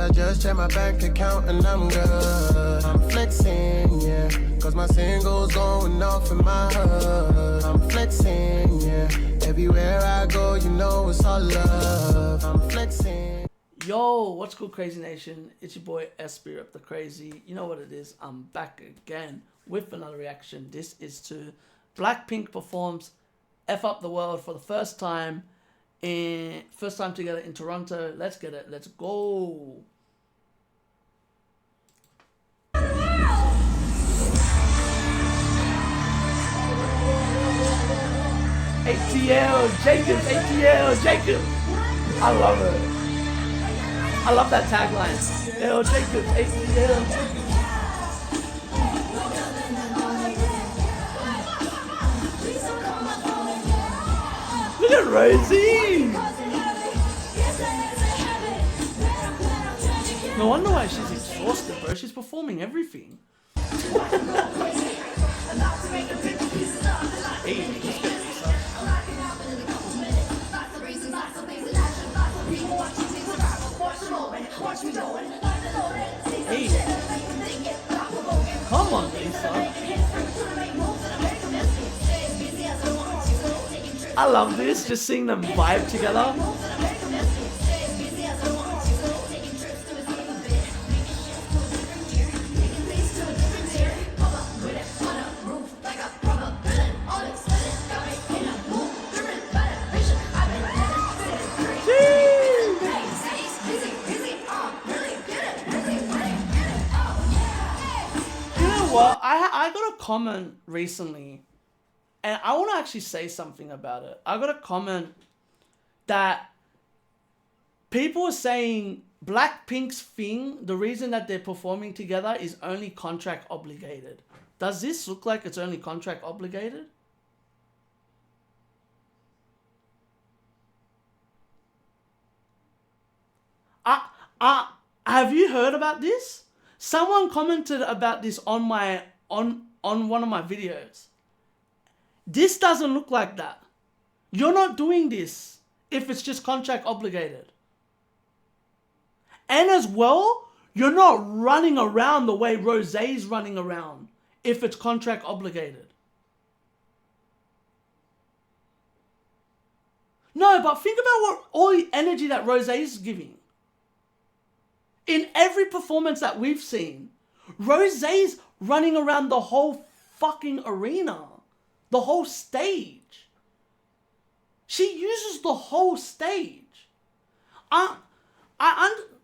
I just checked my bank account and I'm good. I'm flexing, yeah, cause my singles going off in my hood. I'm flexing, yeah, everywhere I go, you know it's all love. I'm flexing. Yo, what's cool, Crazy Nation? It's your boy Espy, the Crazy. You know what it is? I'm back again with another reaction. This is to BLACKPINK performs F Up the World for the first time together in Toronto. Let's get it. Let's go. ATL Jacobs, ATL Jacobs. I love it. I love that tagline. L Jacobs, ATL Jacobs. Look at Rosie. No wonder why she's exhausted, bro. She's performing everything. Hey, let's get Lisa. Hey. Come on, Lisa. I love this, just seeing them vibe together. Well, I got a comment recently, and I want to actually say something about it. I got a comment that people are saying BLACKPINK's thing, the reason that they're performing together is only contract obligated. Does this look like it's only contract obligated? Have you heard about this? Someone commented about this on one of my videos. This doesn't look like that. You're not doing this if it's just contract obligated. And as well, you're not running around the way Rosé's running around if it's contract obligated. No, but think about what all the energy that Rosé's giving. In every performance that we've seen, Rosé's running around the whole fucking arena. The whole stage. She uses the whole stage.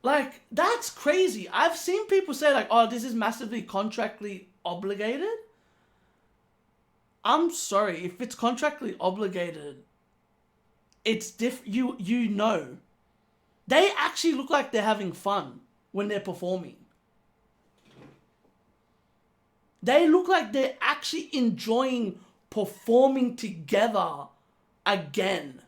Like, that's crazy. I've seen people say like, oh, this is massively contractually obligated. I'm sorry, if it's contractually obligated, it's you know. They actually look like they're having fun when they're performing. They look like they're actually enjoying performing together again.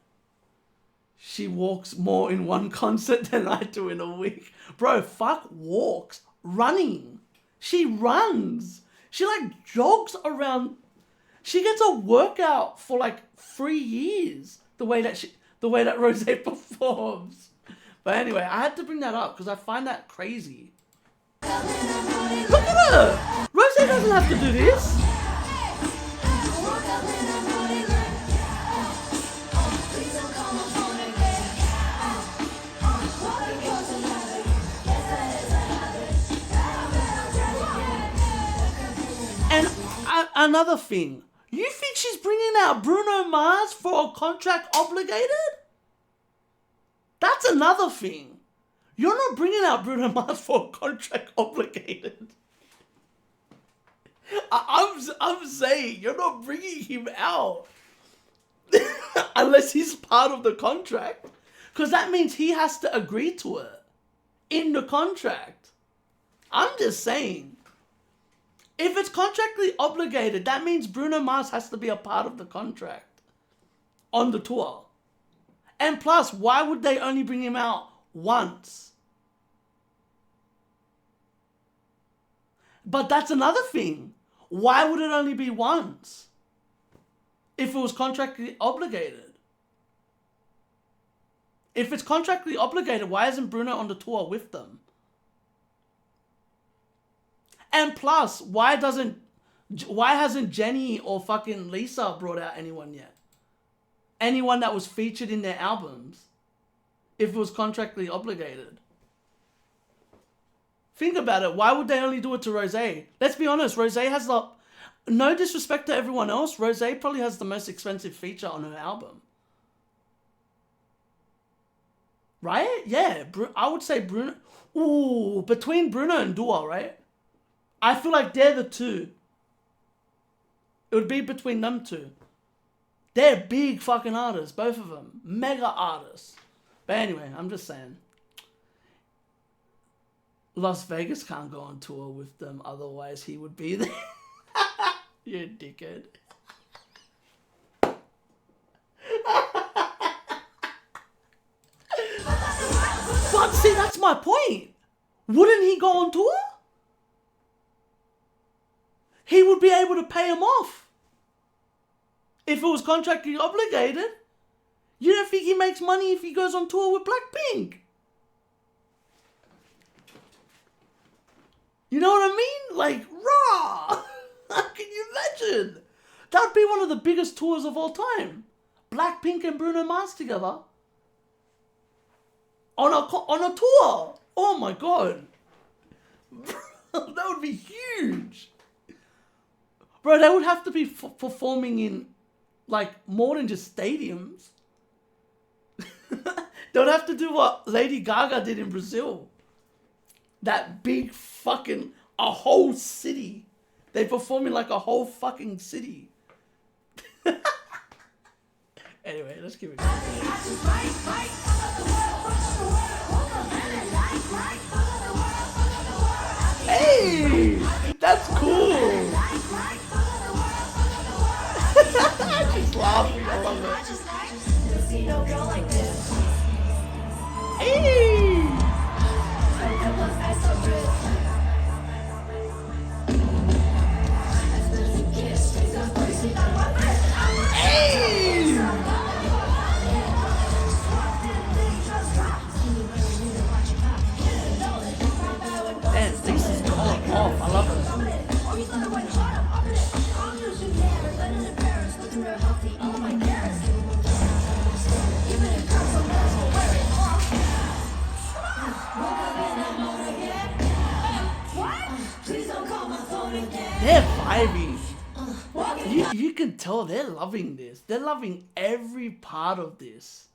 She walks more in one concert than I do in a week. Bro, fuck walks. Running. She runs. She like jogs around. She gets a workout for like 3 years. The way that Rosé performs. But anyway, I had to bring that up because I find that crazy. Look at her! Rosé doesn't have to do this. And another thing, you think she's bringing out Bruno Mars for a contract obligated? That's another thing. You're not bringing out Bruno Mars for a contract obligated. I'm saying you're not bringing him out unless he's part of the contract, because that means he has to agree to it in the contract. I'm just saying, if it's contractually obligated, that means Bruno Mars has to be a part of the contract on the tour. And plus, why would they only bring him out once? But that's another thing. Why would it only be once if it was contractually obligated? If it's contractually obligated, why isn't Bruno on the tour with them And plus, why hasn't Jenny or fucking Lisa brought out anyone yet? Anyone that was featured in their albums, if it was contractually obligated. Think about it. Why would they only do it to Rose? Let's be honest. Rose has the... No disrespect to everyone else, Rose probably has the most expensive feature on her album. Right? Yeah. I would say Bruno... Ooh, between Bruno and Dua, right? I feel like they're the two. It would be between them two. They're big fucking artists, both of them. Mega artists. But anyway, I'm just saying. Las Vegas can't go on tour with them, otherwise he would be there. You dickhead. But see, that's my point. Wouldn't he go on tour? He would be able to pay him off. If it was contractually obligated. You don't think he makes money if he goes on tour with BLACKPINK? You know what I mean? Like, raw. How can you imagine? That would be one of the biggest tours of all time. BLACKPINK and Bruno Mars together. On a tour. Oh my god. That would be huge. Bro, they would have to be performing in, like, more than just stadiums. They would have to do what Lady Gaga did in Brazil. That big fucking, a whole city. They perform in like a whole fucking city. Anyway, let's keep it going. Hey! That's cool! She's laughing, I love it. Hey! Hey! Man, this is going off. I love it. They're vibing. You can tell they're loving this. They're loving every part of this.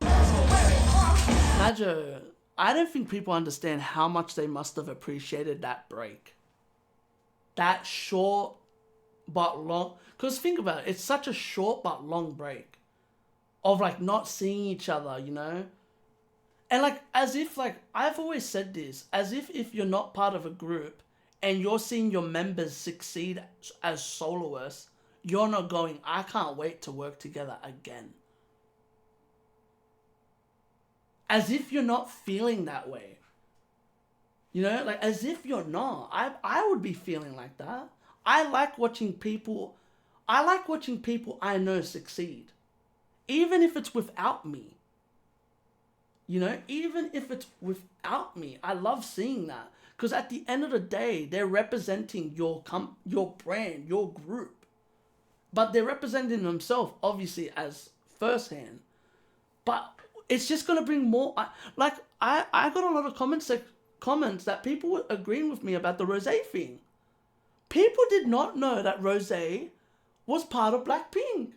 Najo, I don't think people understand how much they must have appreciated that break. That short but long. Because think about it. It's such a short but long break. Of like not seeing each other, you know? And like as if like, I've always said this. As if you're not part of a group and you're seeing your members succeed as soloists, you're not going, I can't wait to work together again. As if you're not feeling that way. You know, like as if you're not. I would be feeling like that. I like watching people I know succeed. Even if it's without me. You know, even if it's without me. I love seeing that. Because at the end of the day, they're representing your brand, your group. But they're representing themselves, obviously, as firsthand. But it's just going to bring more... I got a lot of comments that people were agreeing with me about the Rose thing. People did not know that Rose was part of BLACKPINK.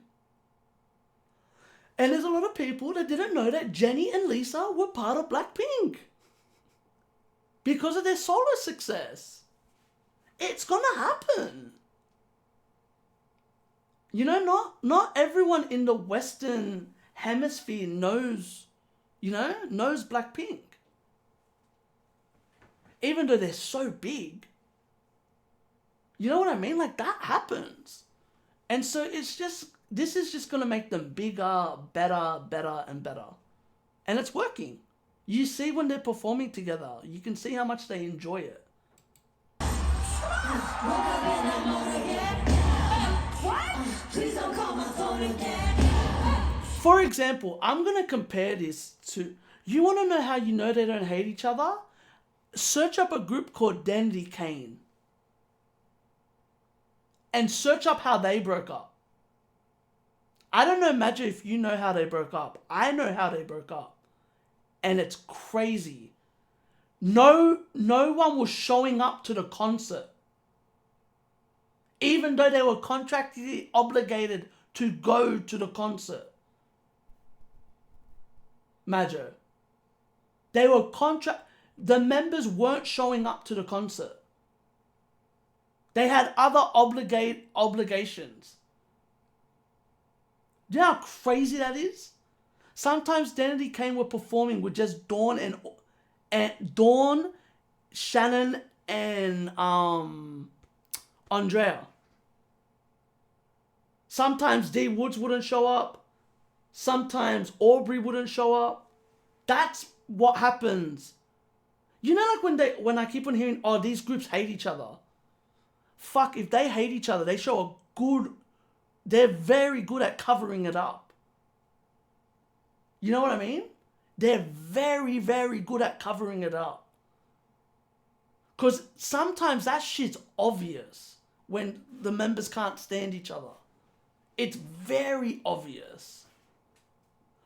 And there's a lot of people that didn't know that Jenny and Lisa were part of BLACKPINK. Because of their solo success. It's gonna happen. You know, not everyone in the Western hemisphere knows BLACKPINK. Even though they're so big. You know what I mean? Like that happens. And so this is just gonna make them bigger, better, and better. And it's working. You see when they're performing together, you can see how much they enjoy it. For example, I'm going to compare this to... You want to know how you know they don't hate each other? search up a group called Dandy Kane and search up how they broke up. I don't know, Magic, if you know how they broke up. I know how they broke up. And it's crazy. No one was showing up to the concert. Even though they were contractually obligated to go to the concert. Majo. The members weren't showing up to the concert. They had other obligations. Do you know how crazy that is? Sometimes Danity Kane were performing with just Dawn, Shannon, and Andrea. Sometimes D Woods wouldn't show up. Sometimes Aubrey wouldn't show up. That's what happens. You know, like when I keep on hearing, oh, these groups hate each other. Fuck, if they hate each other, they're very good at covering it up. You know what I mean? They're very, very good at covering it up. Because sometimes that shit's obvious when the members can't stand each other. It's very obvious.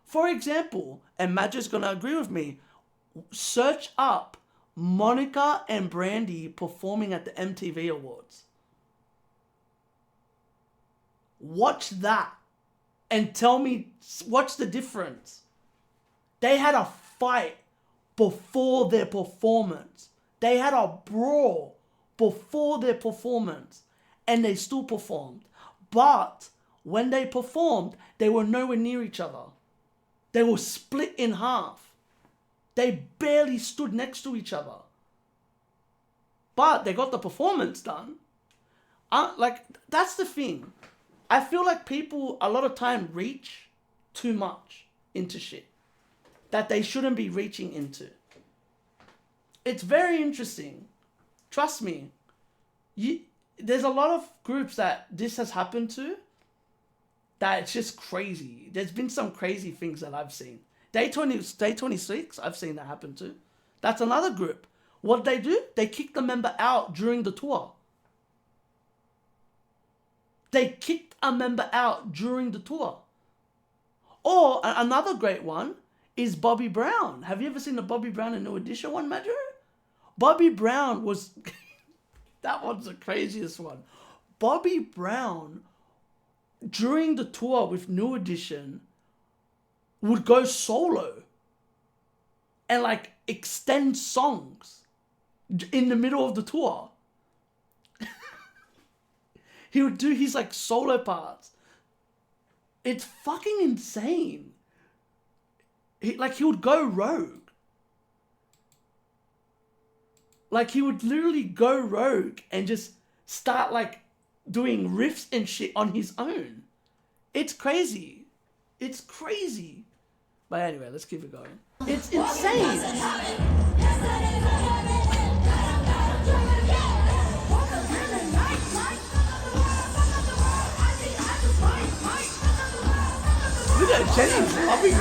For example, and Madge's gonna agree with me, search up Monica and Brandy performing at the MTV Awards. Watch that and tell me what's the difference. They had a fight before their performance. They had a brawl before their performance and they still performed. But when they performed, they were nowhere near each other. They were split in half. They barely stood next to each other. But they got the performance done. That's the thing. I feel like people a lot of time reach too much into shit that they shouldn't be reaching into. It's very interesting. Trust me. There's a lot of groups that this has happened to that it's just crazy. There's been some crazy things that I've seen. Day 26, I've seen that happen too. That's another group. What they do? They kick the member out during the tour. They kicked a member out during the tour. Or another great one is Bobby Brown. Have you ever seen the Bobby Brown and New Edition one, Madjo? Bobby Brown was... that one's the craziest one. Bobby Brown, during the tour with New Edition, would go solo and extend songs in the middle of the tour. He would do his solo parts. It's fucking insane. He would go rogue. He would literally go rogue and just start doing riffs and shit on his own. It's crazy. It's crazy. But anyway, let's keep it going. It's insane. Look at Jenny's loving it.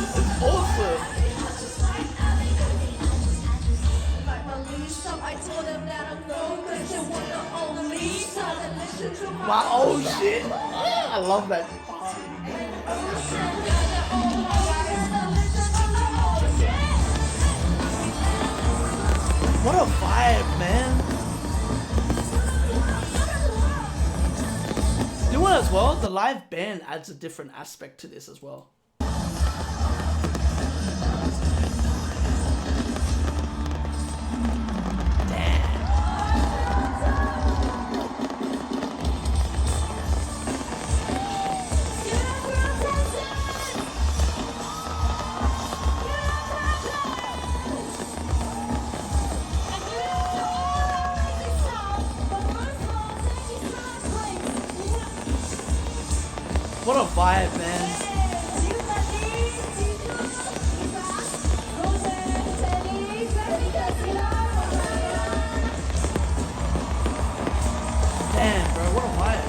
It's awesome. Wow, oh shit. I love that. What a vibe, man. You know what as well? The live band adds a different aspect to this as well. What a vibe, man. Damn, bro, what a vibe.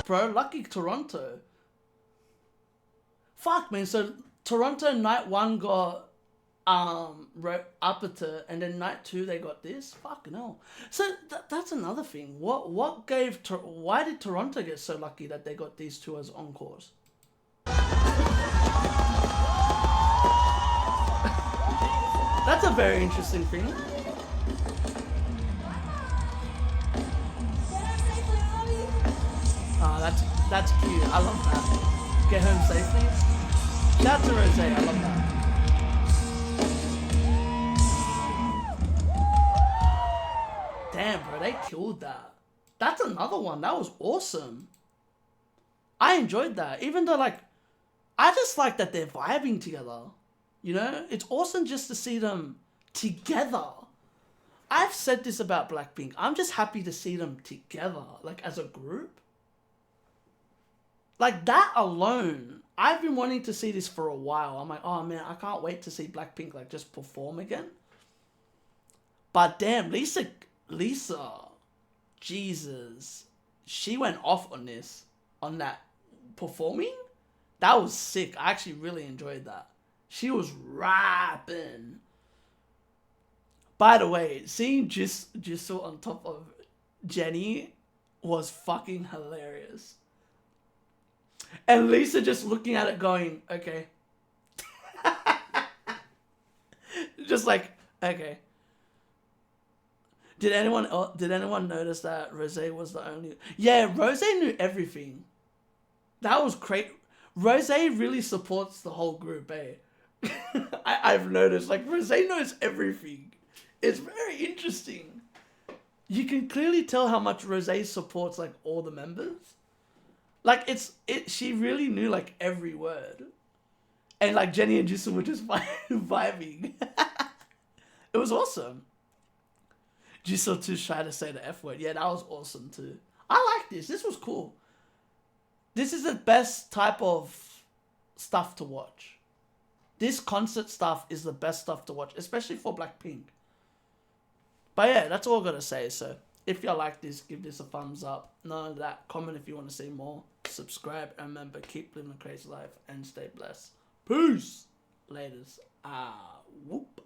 bro. Lucky Toronto. Fuck, man. So Toronto night 1 got Upper, and then night 2 they got this. Fucking hell. So that's another thing. Why did Toronto get so lucky that they got these 2 as encores? That's a very interesting thing. That's cute. I love that. Get home safely. Shout out to Rose. I love that. Damn, bro, they killed that. That's another one. That was awesome. I enjoyed that. Even though, like, I just like that they're vibing together. You know? It's awesome just to see them together. I've said this about BLACKPINK. I'm just happy to see them together, like, as a group. Like, that alone, I've been wanting to see this for a while. I'm like, oh, man, I can't wait to see BLACKPINK, like, just perform again. But damn, Lisa, Jesus, she went off on this, on that performing. That was sick. I actually really enjoyed that. She was rapping. By the way, seeing Jisoo on top of Jenny was fucking hilarious. And Lisa just looking at it going, okay. Just like, okay. Did anyone notice that Rose was the only... Yeah, Rose knew everything. That was great. Rose really supports the whole group, eh? I've noticed, like, Rose knows everything. It's very interesting. You can clearly tell how much Rose supports, like, all the members. Like, she really knew, like, every word. And, like, Jenny and Jisoo were just vibing. It was awesome. Jisoo too shy to say the F word. Yeah, that was awesome too. I like this. This was cool. This is the best type of stuff to watch. This concert stuff is the best stuff to watch, especially for BLACKPINK. But yeah, that's all I gotta say. So if you like this, give this a thumbs up. None of that. Comment if you want to see more. Subscribe. And remember, keep living a crazy life and stay blessed. Peace. Laters. Whoop.